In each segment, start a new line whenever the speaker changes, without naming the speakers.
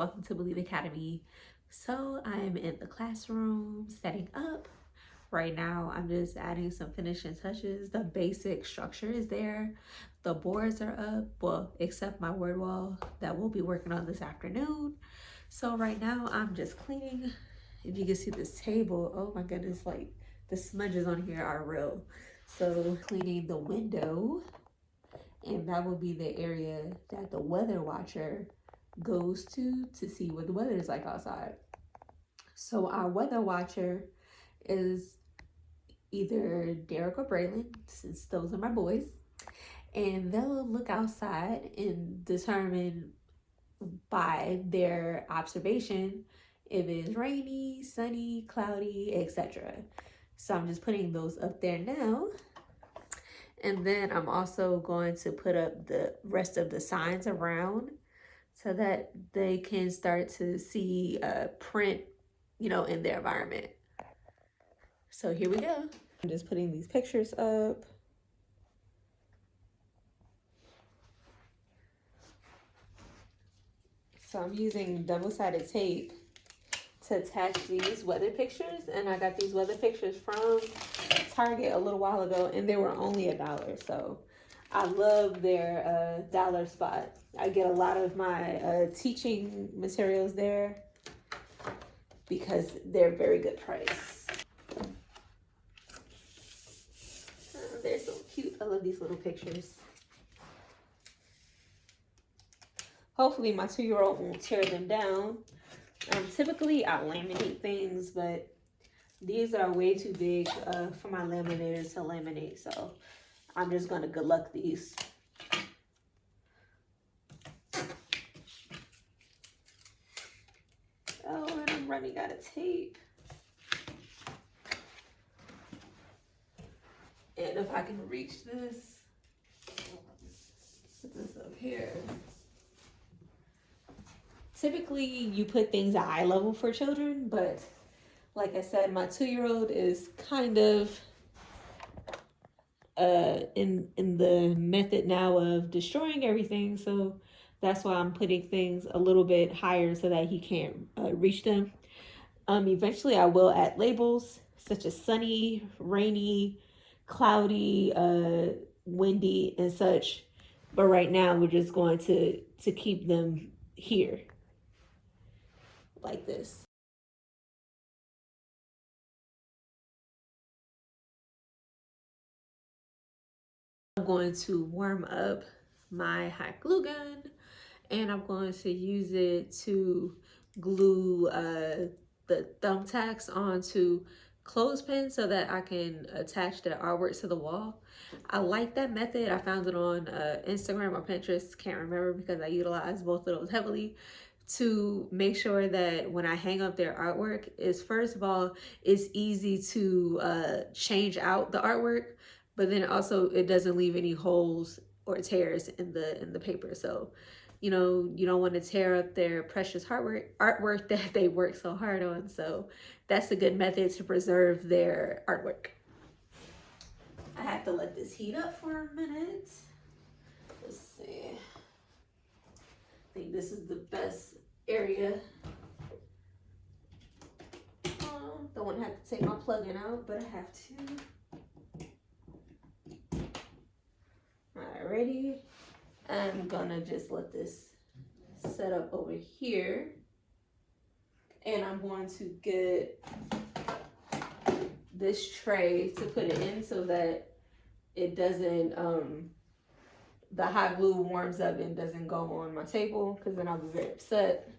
welcome to Believe Academy. So I'm in the classroom setting up. Right now I'm just adding some finishing touches. The basic structure is there. The boards are up, well, except my word wall that we'll be working on this afternoon. So right now I'm just cleaning. If you can see this table, oh my goodness, like the smudges on here are real. So cleaning the window, and that will be the area that the weather watcher goes to see what the weather is like outside. So our weather watcher is either Derek or Braylon, since those are my boys, and they'll look outside and determine by their observation if it's rainy, sunny, cloudy, etc. So I'm just putting those up there now. And then I'm also going to put up the rest of the signs around so that they can start to see print, in their environment. So here we go. I'm just putting these pictures up. So I'm using double-sided tape to attach these weather pictures, and I got these weather pictures from Target a little while ago, and they were only $1. So I love their dollar spot. I get a lot of my teaching materials there because they're very good price. They're so cute. I love these little pictures. Hopefully my 2-year-old won't tear them down. Typically I laminate things, but these are way too big for my laminator to laminate, so I'm just gonna good luck these. Oh, and I'm running out of tape. And if I can reach this, put this up here. Typically you put things at eye level for children, but like I said, my 2-year-old is kind of in the method now of destroying everything, so that's why I'm putting things a little bit higher so that he can't reach them. Eventually I will add labels such as sunny, rainy, cloudy, windy, and such, but right now we're just going to keep them here like this. I'm going to warm up my hot glue gun, and I'm going to use it to glue the thumbtacks onto clothespins so that I can attach the artwork to the wall. I like that method. I found it on Instagram or Pinterest, can't remember, because I utilize both of those heavily to make sure that when I hang up their artwork, is first of all, it's easy to change out the artwork, but then also it doesn't leave any holes or tears in the paper. So, you don't want to tear up their precious artwork that they work so hard on. So that's a good method to preserve their artwork. I have to let this heat up for a minute. Let's see. I think this is the best area. Don't want to have to take my plug-in out, but I have to. Alrighty. I'm gonna just let this set up over here, and I'm going to get this tray to put it in so that it doesn't the hot glue warms up and doesn't go on my table, because then I'll be very upset.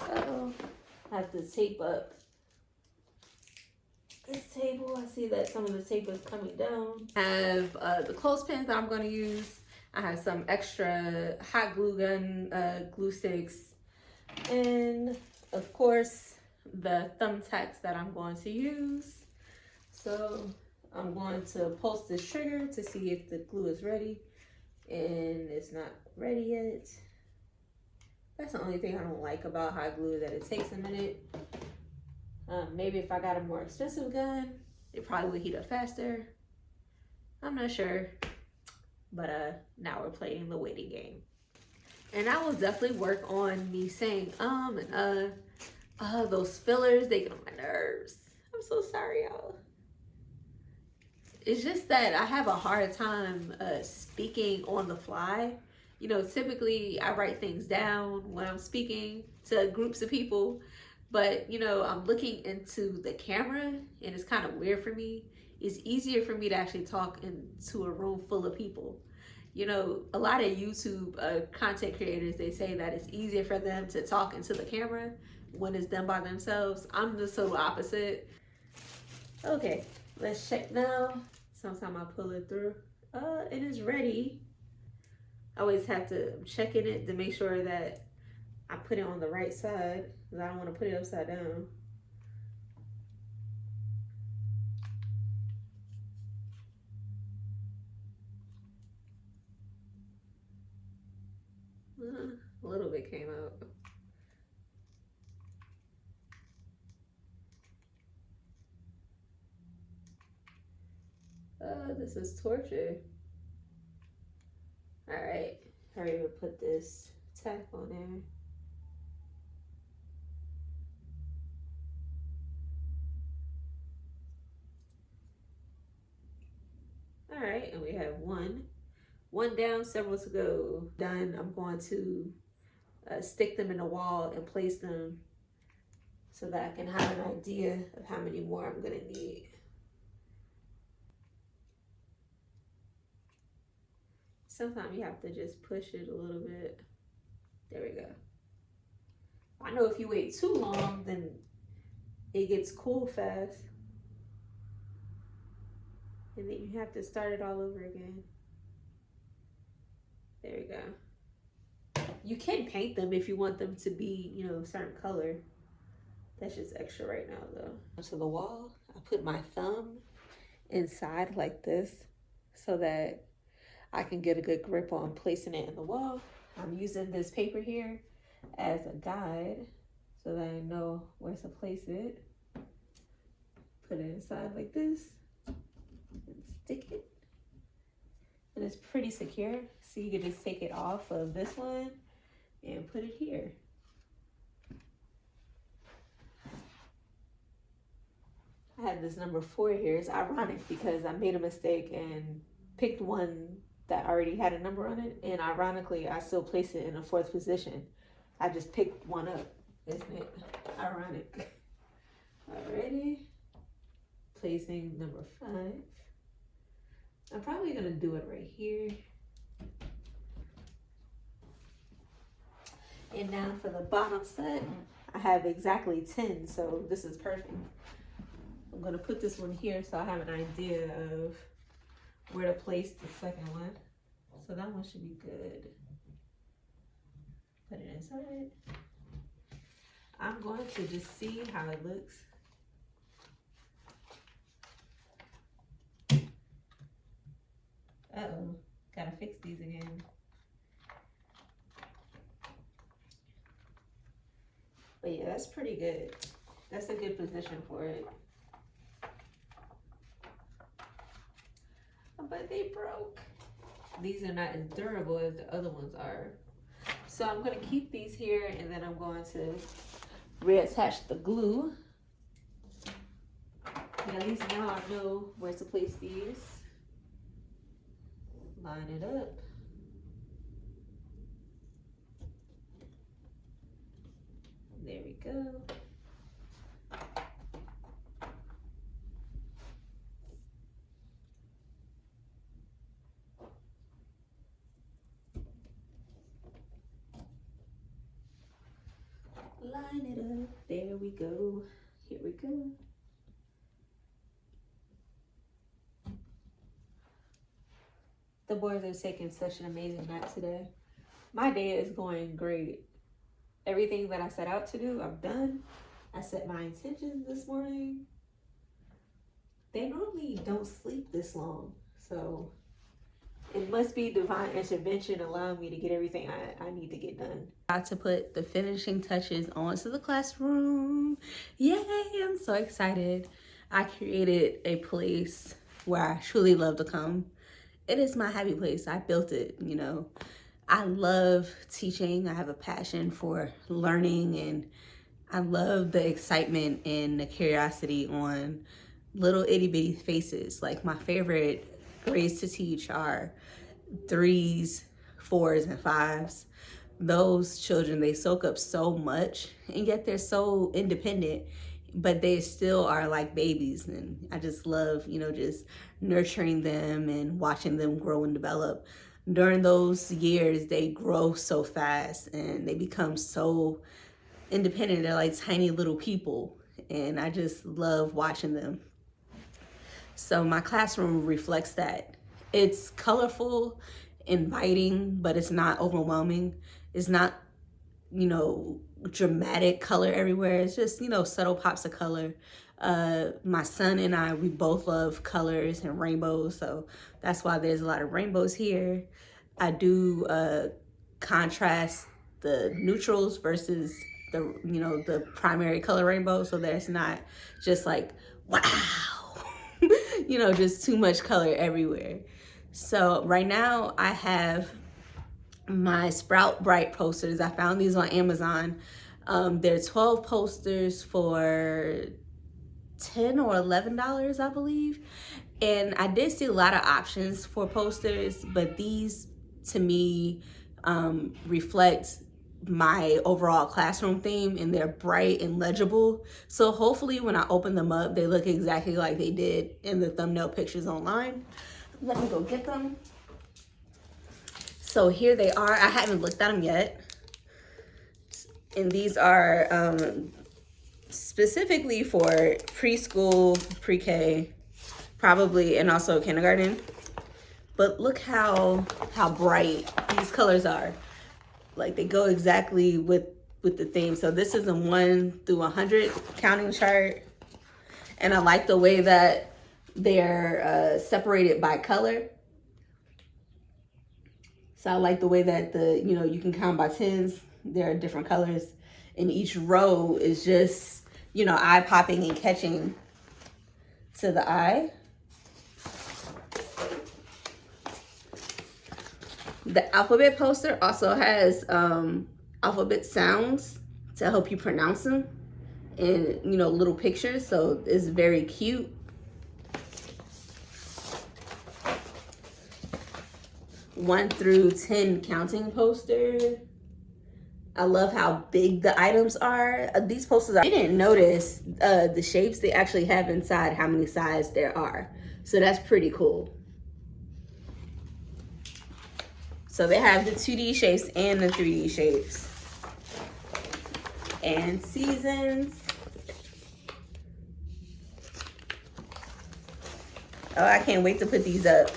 Uh-oh. I have to tape up this table. I see that some of the tape is coming down. I have the clothespins that I'm going to use. I have some extra hot glue gun glue sticks, and of course the thumbtacks that I'm going to use. So I'm going to pulse this trigger to see if the glue is ready, and it's not ready yet. That's the only thing I don't like about hot glue, that it takes a minute. Maybe if I got a more expensive gun, it probably would heat up faster. I'm not sure. But now we're playing the waiting game. And I will definitely work on me saying and those fillers, they get on my nerves. I'm so sorry, y'all. It's just that I have a hard time speaking on the fly. You know, typically I write things down when I'm speaking to groups of people, but you know, I'm looking into the camera and it's kind of weird for me. It's easier for me to actually talk into a room full of people. You know, a lot of YouTube content creators, they say that it's easier for them to talk into the camera when it's done by themselves. I'm the total opposite. Okay, let's check now. Sometimes I pull it through. It is ready. I always have to check in it to make sure that I put it on the right side because I don't want to put it upside down. A little bit came out. This is torture. All right, hurry up and put this tack on there. All right, and we have one down, several to go. Done. I'm going to stick them in the wall and place them so that I can have an idea of how many more I'm gonna need. Sometimes you have to just push it a little bit. There we go. I know if you wait too long, then it gets cool fast. And then you have to start it all over again. There we go. You can paint them if you want them to be, you know, a certain color. That's just extra right now though. To the wall, I put my thumb inside like this so that I can get a good grip on placing it in the wall. I'm using this paper here as a guide so that I know where to place it. Put it inside like this and stick it. And it's pretty secure, so you can just take it off of this one and put it here. I have this number 4 here. It's ironic because I made a mistake and picked one that already had a number on it, and ironically I still placed it in the 4th position. I just picked one up. Isn't it ironic? Alrighty, placing number 5. I'm probably gonna do it right here. And now for the bottom set, I have exactly 10, so this is perfect. I'm gonna put this one here so I have an idea of where to place the second one. So that one should be good. Put it inside. I'm going to just see how it looks. Uh-oh, gotta fix these again. But yeah, that's pretty good. That's a good position for it. But they broke. These are not as durable as the other ones are. So I'm gonna keep these here and then I'm going to reattach the glue. And at least now I know where to place these. Line it up. There we go. Line it up. There we go. Here we go. The boys are taking such an amazing nap today. My day is going great. Everything that I set out to do, I've done. I set my intentions this morning. They normally don't sleep this long, so it must be divine intervention allowing me to get everything I need to get done. About to put the finishing touches onto the classroom. Yay, I'm so excited. I created a place where I truly love to come. It is my happy place. I built it, you know. I love teaching. I have a passion for learning, and I love the excitement and the curiosity on little itty bitty faces. Like, my favorite grades to teach are 3s, 4s, and 5s. Those children, they soak up so much, and yet they're so independent, but they still are like babies. And I just love, just nurturing them and watching them grow and develop. During those years, they grow so fast and they become so independent. They're like tiny little people, and I just love watching them. So my classroom reflects that. It's colorful, inviting, but it's not overwhelming. It's not, dramatic color everywhere. It's just, subtle pops of color. My son and I, we both love colors and rainbows, so that's why there's a lot of rainbows here. I do contrast the neutrals versus the primary color rainbow, so there's not just like, wow, just too much color everywhere. So right now I have my Sprout Bright posters. I found these on Amazon. They're 12 posters for $10 or $11, I believe. And I did see a lot of options for posters, but these to me reflect my overall classroom theme, and they're bright and legible. So hopefully when I open them up, they look exactly like they did in the thumbnail pictures online. Let me go get them. So here they are. I haven't looked at them yet. And these are specifically for preschool, pre-K, probably, and also kindergarten. But look how bright these colors are. Like, they go exactly with the theme. So this is a 1 through 100 counting chart. And I like the way that they're separated by color. So I like the way that you can count by tens. There are different colors. And each row is just, eye popping and catching to the eye. The alphabet poster also has alphabet sounds to help you pronounce them, and little pictures, so it's very cute. One through 10 counting poster. I love how big the items are. These posters, I didn't notice the shapes they actually have inside, how many sides there are, so that's pretty cool. So they have the 2D shapes and the 3D shapes. And seasons. Oh, I can't wait to put these up.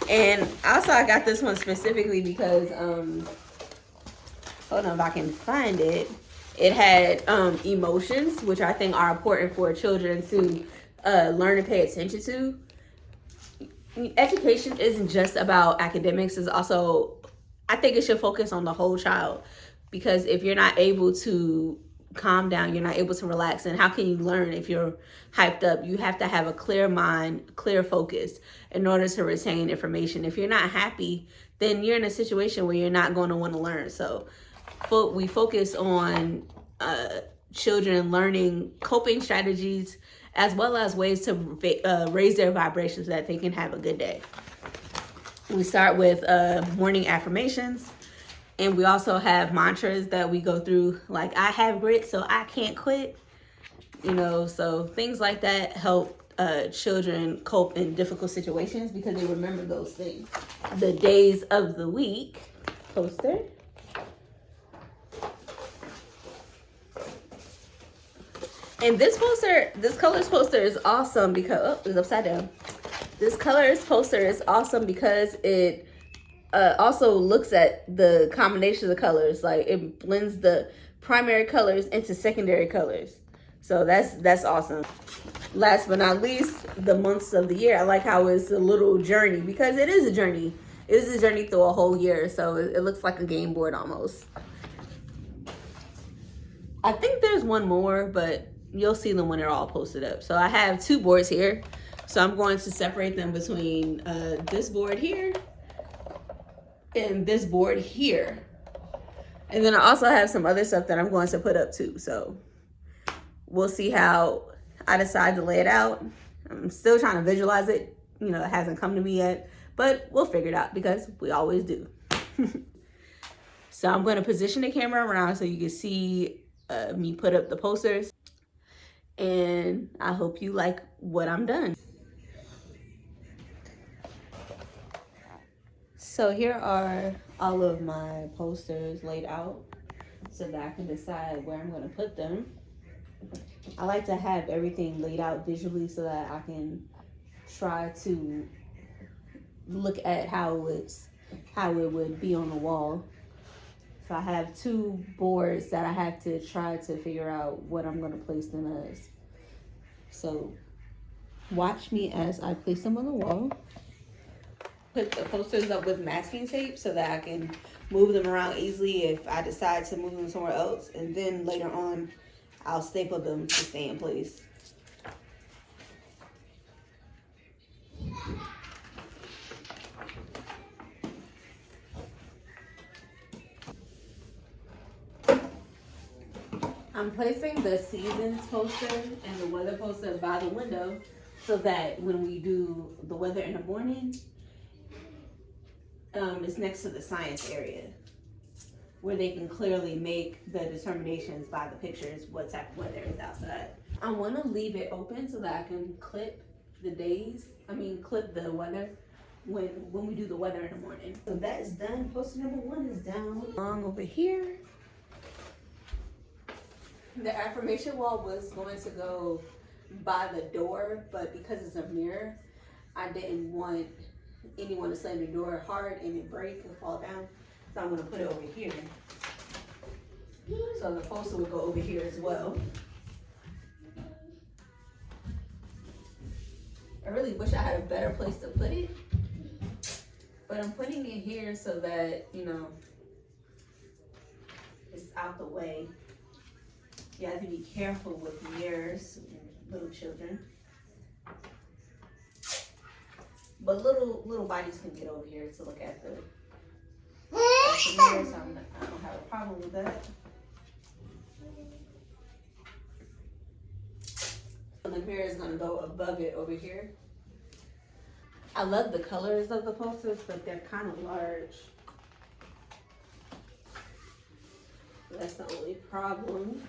And also I got this one specifically because, hold on if I can find it. It had emotions, which I think are important for children to learn and pay attention to. Education isn't just about academics. It's also, I think it should focus on the whole child, because if you're not able to calm down, you're not able to relax, and how can you learn if you're hyped up? You have to have a clear mind, clear focus in order to retain information. If you're not happy, then you're in a situation where you're not going to want to learn. So we focus on children learning coping strategies, as well as ways to raise their vibrations so that they can have a good day. We start with morning affirmations, and we also have mantras that we go through, like, I have grit, so I can't quit. So things like that help children cope in difficult situations because they remember those things. The days of the week poster. And this colors poster is awesome because, oh, it's upside down. This colors poster is awesome because it also looks at the combinations of colors. Like, it blends the primary colors into secondary colors. So that's awesome. Last but not least, the months of the year. I like how it's a little journey, because it is a journey. It is a journey through a whole year. So it looks like a game board almost. I think there's one more, but you'll see them when they're all posted up. So I have 2 boards here. So I'm going to separate them between this board here and this board here. And then I also have some other stuff that I'm going to put up too. So we'll see how I decide to lay it out. I'm still trying to visualize it. You know, it hasn't come to me yet, but we'll figure it out because we always do. So I'm going to position the camera around so you can see me put up the posters. And I hope you like what I'm done. So here are all of my posters laid out so that I can decide where I'm going to put them. I like to have everything laid out visually so that I can try to look at how it would be on the wall. So I have two boards that I have to try to figure out what I'm going to place them as. So watch me as I place them on the wall. Put the posters up with masking tape so that I can move them around easily if I decide to move them somewhere else. And then later on, I'll staple them to stay in place. I'm placing the seasons poster and the weather poster by the window so that when we do the weather in the morning, it's next to the science area where they can clearly make the determinations by the pictures what type of weather is outside. I want to leave it open so that I can clip the weather when we do the weather in the morning. So that is done. Poster number 1 is down. Along over here. The affirmation wall was going to go by the door, but because it's a mirror, I didn't want anyone to slam the door hard and it break and fall down. So I'm gonna put it over here. So the poster will go over here as well. I really wish I had a better place to put it, but I'm putting it here so that, you know, it's out the way. You have to be careful with mirrors and little children. But little bodies can get over here to look at the mirrors. So I don't have a problem with that. The mirror is gonna go above it over here. I love the colors of the posters, but they're kind of large. That's the only problem.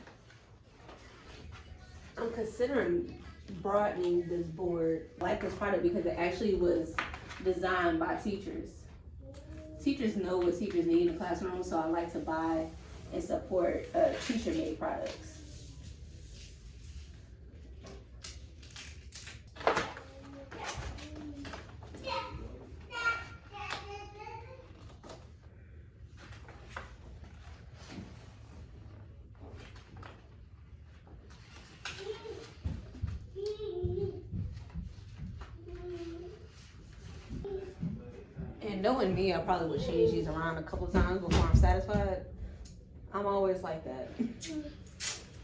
I'm considering broadening this board. I like this product because it actually was designed by teachers. Teachers know what teachers need in the classroom, so I like to buy and support teacher-made products. And knowing me, I probably would change these around a couple times before I'm satisfied. I'm always like that.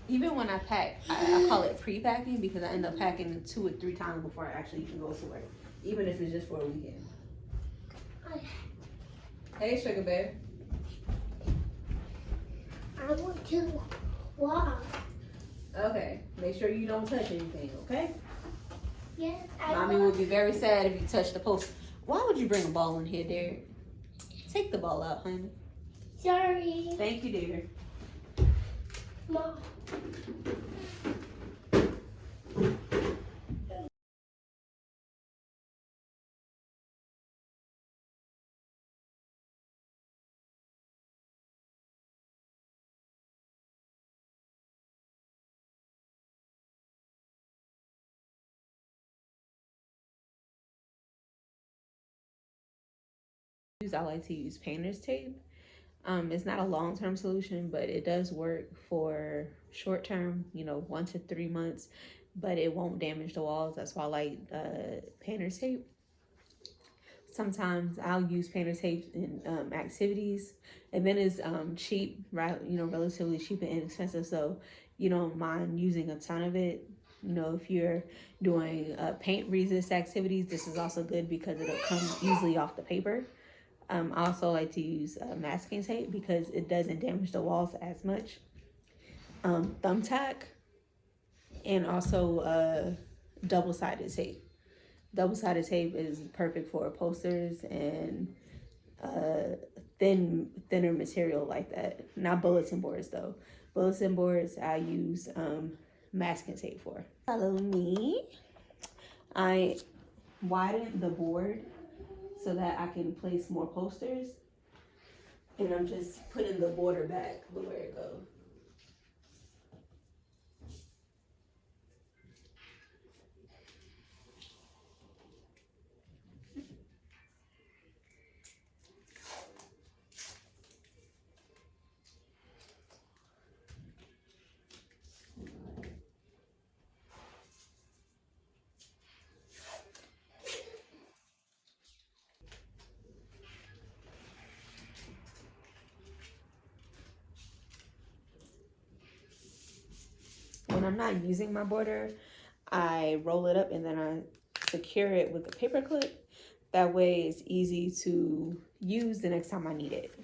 Even when I pack, I call it pre-packing because I end up packing 2 or 3 times before I actually even go somewhere, even if it's just for a weekend. Hey, sugar bear.
I want to walk.
Okay, make sure you don't touch anything, okay?
Yes,
Mommy will be very sad if you touch the post. Why would you bring a ball in here, dear? Take the ball out, honey.
Sorry.
Thank you, dear.
Mom.
I like to use painter's tape. It's not a long-term solution, but it does work for short-term, 1 to 3 months, but it won't damage the walls. That's why I like painter's tape. Sometimes I'll use painter's tape in activities, and then it's cheap, right? Relatively cheap and inexpensive, so you don't mind using a ton of it. If you're doing paint resist activities, this is also good because it'll come easily off the paper. I also like to use masking tape because it doesn't damage the walls as much. Thumbtack, and also double-sided tape. Double-sided tape is perfect for posters and thinner material like that. Not bulletin boards though. Bulletin boards I use masking tape for. Follow me. I widened the board so that I can place more posters, and I'm just putting the border back where it goes. When I'm not using my border, I roll it up and then I secure it with a paper clip. That way it's easy to use the next time I need it.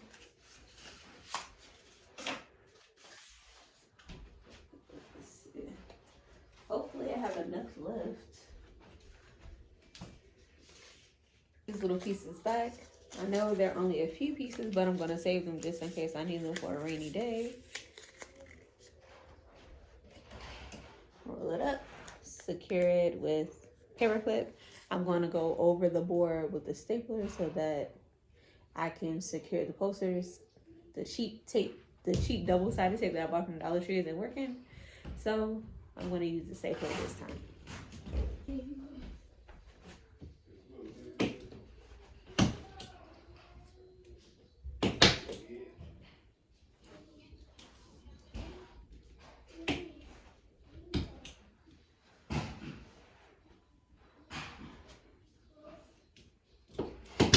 Hopefully I have enough left. These little pieces back. I know there are only a few pieces, but I'm gonna save them just in case I need them for a rainy day. Roll it up, secure it with paper clip. I'm going to go over the board with the stapler so that I can secure the posters. The cheap tape, the cheap double-sided tape that I bought from Dollar Tree isn't working, so I'm going to use the stapler this time.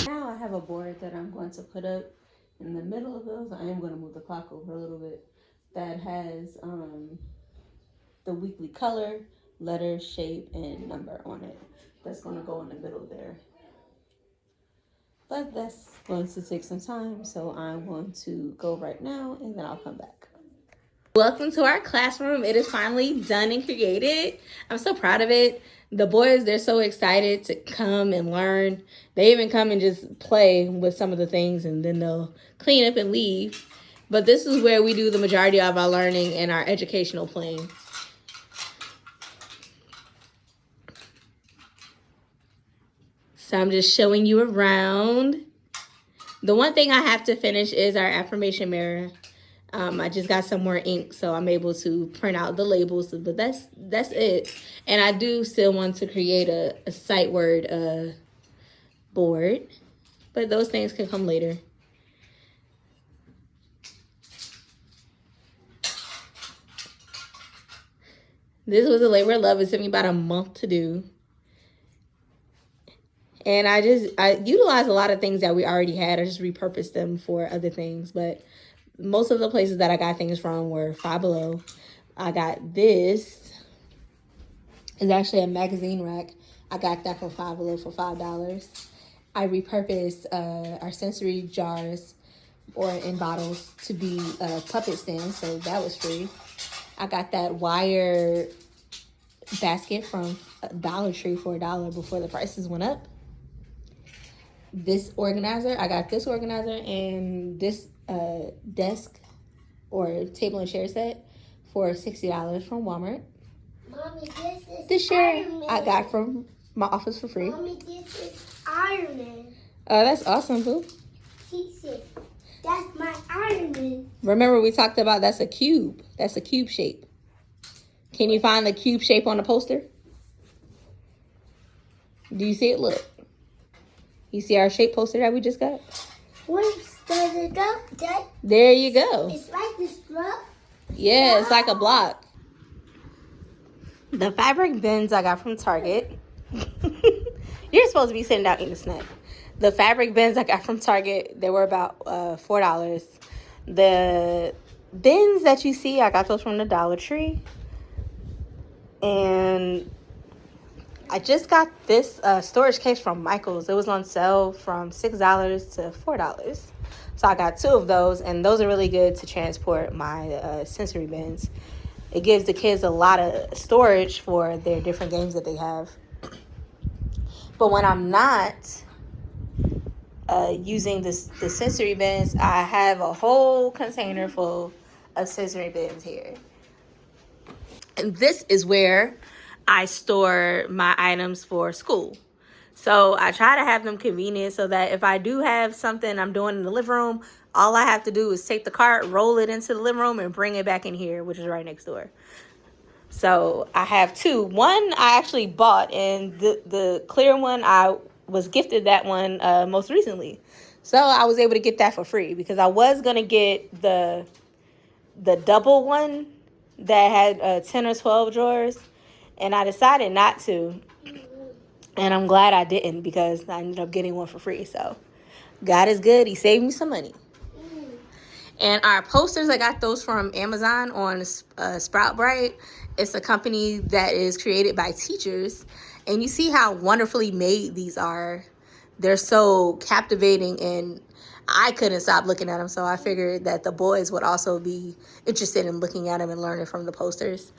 Now I have a board that I'm going to put up in the middle of those. I am going to move the clock over a little bit. That has the weekly color, letter, shape, and number on it. That's going to go in the middle there. But that's going to take some time, so I'm going to go right now and then I'll come back. Welcome to our classroom. It is finally done and created. I'm so proud of it. The boys, they're so excited to come and learn. They even come and just play with some of the things and then they'll clean up and leave. But this is where we do the majority of our learning and our educational playing. So I'm just showing you around. The one thing I have to finish is our affirmation mirror. I just got some more ink, so I'm able to print out the labels, but that's it. And I do still want to create a sight word board, but those things can come later. This was a labor of love. It took me about a month to do. And I utilized a lot of things that we already had. I just repurposed them for other things, but most of the places that I got things from were Five Below. I got this. It's actually a magazine rack. I got that from Five Below for $5. I repurposed our sensory jars or in bottles to be puppet stands, so that was free. I got that wire basket from Dollar Tree for $1 before the prices went up. This organizer, I got this organizer and this desk or table and chair set for $60 from Walmart.
Mommy,
This chair I got from my office for free.
Mommy, this is Iron Man.
That's awesome, boo.
He said, that's my Iron Man.
Remember we talked about that's a cube. That's a cube shape. Can you find the cube shape on the poster? Do you see it? Look. You see our shape poster that we just got?
Where does it go?
There you go.
It's like this block?
Yeah, it's like a block. The fabric bins I got from Target. You're supposed to be sitting down eating a snack. The fabric bins I got from Target, they were about $4. The bins that you see, I got those from the Dollar Tree. And I just got this storage case from Michael's. It was on sale from $6 to $4. So I got 2 of those, and those are really good to transport my sensory bins. It gives the kids a lot of storage for their different games that they have. But when I'm not using the sensory bins, I have a whole container full of sensory bins here. And this is where I store my items for school. So I try to have them convenient so that if I do have something I'm doing in the living room, all I have to do is take the cart, roll it into the living room, and bring it back in here, which is right next door. So I have 2. One I actually bought, and the clear one, I was gifted that one most recently. So I was able to get that for free because I was going to get the double one that had 10 or 12 drawers, and I decided not to. And I'm glad I didn't because I ended up getting one for free. So God is good. He saved me some money. And our posters, I got those from Amazon on Sprout Bright. It's a company that is created by teachers. And you see how wonderfully made these are. They're so captivating, and I couldn't stop looking at them. So I figured that the boys would also be interested in looking at them and learning from the posters.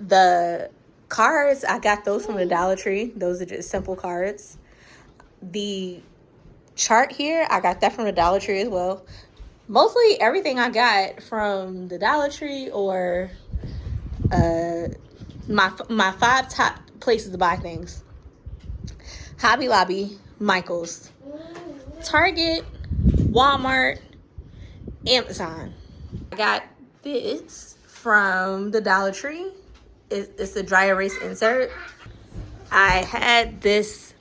The cards, I got those from the Dollar Tree. Those are just simple cards. The chart here, I got that from the Dollar Tree as well. Mostly everything I got from the Dollar Tree or my 5 top places to buy things: Hobby Lobby, Michael's, Target, Walmart, Amazon. I got this from the Dollar Tree. It's a dry erase insert. I had this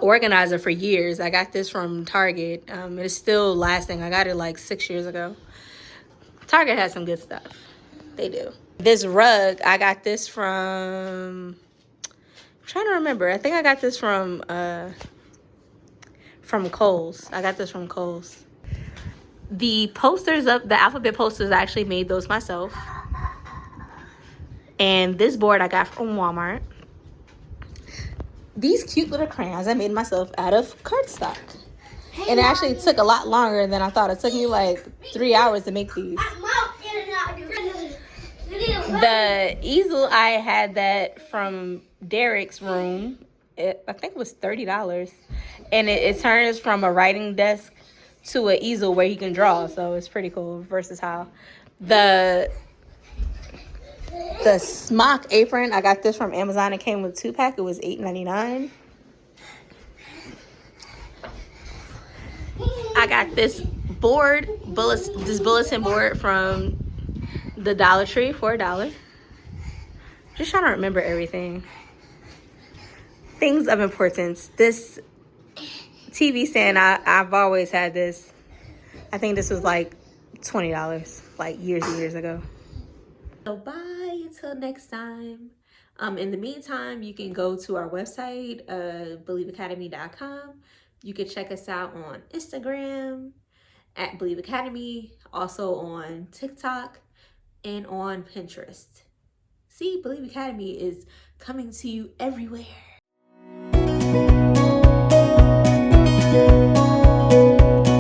organizer for years. I got this from Target. It's still lasting. I got it like 6 years ago. Target has some good stuff. They do. This rug, I got this from, I'm trying to remember. I think I got this from Kohl's. I got this from Kohl's. The posters up, the alphabet posters, I actually made those myself. And this board I got from Walmart. These cute little crayons I made myself out of cardstock. And it actually took a lot longer than I thought. It took me like 3 hours to make these. The easel, I had that from Derek's room. I think it was $30. And it turns from a writing desk to an easel where he can draw. So it's pretty cool, versatile. The smock apron, I got this from Amazon. It came with 2-pack. It was $8.99. I got this board, this bulletin board from the Dollar Tree for $1. Just trying to remember everything. Things of importance. This TV stand, I've always had this. I think this was like $20, like years and years ago. So bye until next time. In the meantime, you can go to our website, believeacademy.com. You can check us out on Instagram at Believe Academy, also on TikTok and on Pinterest. See, Believe Academy is coming to you everywhere.